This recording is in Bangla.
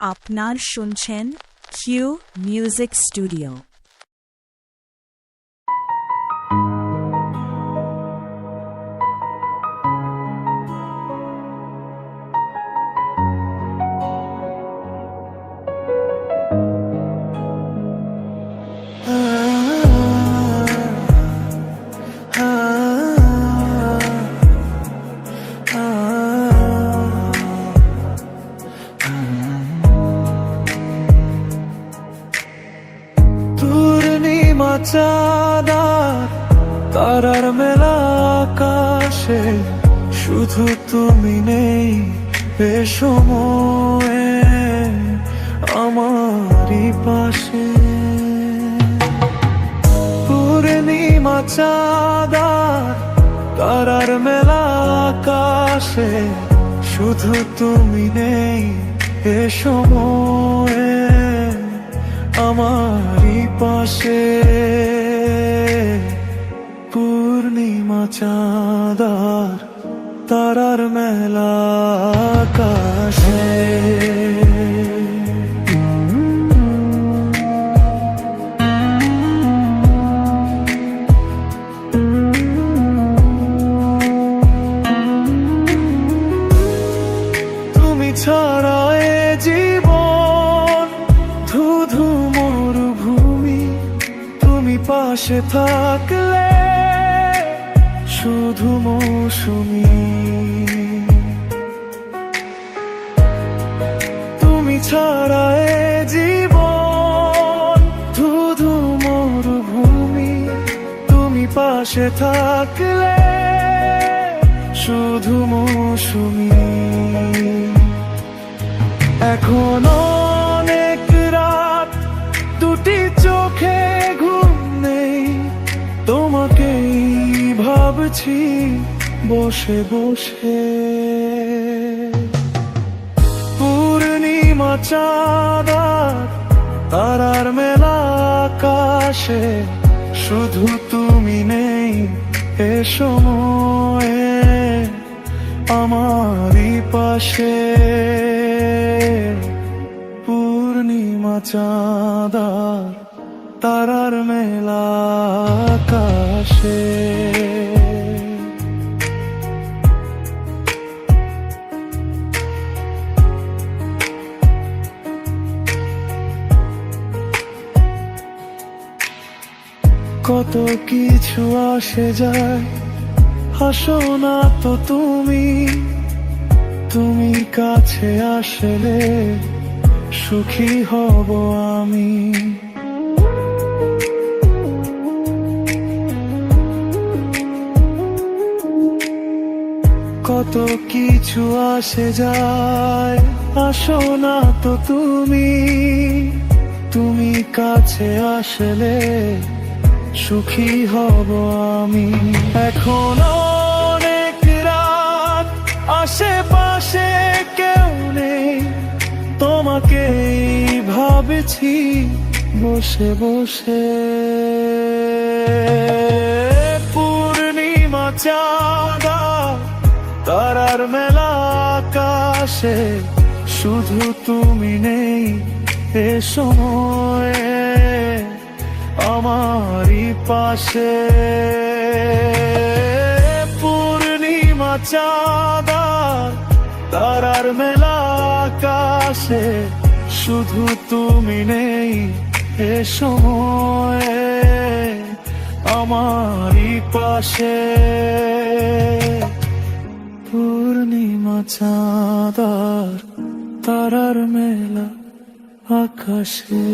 আপনার শুনছেন কিউ মিউজিক স্টুডিও। চাঁদার তারার মেলা আকাশে শুধু তুমি নেই এ সময়ে আমারই পাশে। পূর্ণিমা চাঁদার তারার মেলা আকাশে শুধু তুমি নেই এ সময়ে আমারই পাশে। পূর্ণিমা চাঁদার তারার মেলা আকাশে তুমি ছাড়া এ জীবন ধুধু মরুভূমি। তুমি পাশে থাকলে শুধু মৌসুমি। তুমি ছাড়া এ জীবন ধুধু মরুভূমি। তুমি পাশে থাকলে শুধু মৌসুমি। এখনো অনেক রাত দুটি চোখে ঘুম নেই, তোমাকেই ভাবছি বসে বসে। পূর্ণিমা চাঁদার তারার মেলা আকাশে শুধু তুমি নেই এ সময়ে আমারই পাশে। পূর্ণিমা চাঁদার তারার মেলা আকাশে কত কিছু আসে যায়, হাসো না তো তুমি। তুমি কাছে আসলে সুখী হব আমি। কত কিছু আসে যায়, আসো না তো তুমি। তুমি কাছে আসলে সুখী হব আমি। এখন অনেক রাত আশেপাশে কেউ নেই, তোমাকেই ভাবছি বসে বসে। পূর্ণিমা চাঁদার তারার মেলা আকাশে শুধু তুমি নেই এ সময়ে আমারই পাশে। পূর্ণিমা চাঁদার তারার মেলা আকাশে শুধু তুমি নেই এ সময়ে আমারই পাশে। পূর্ণিমা চাঁদার তারার মেলা আকাশে।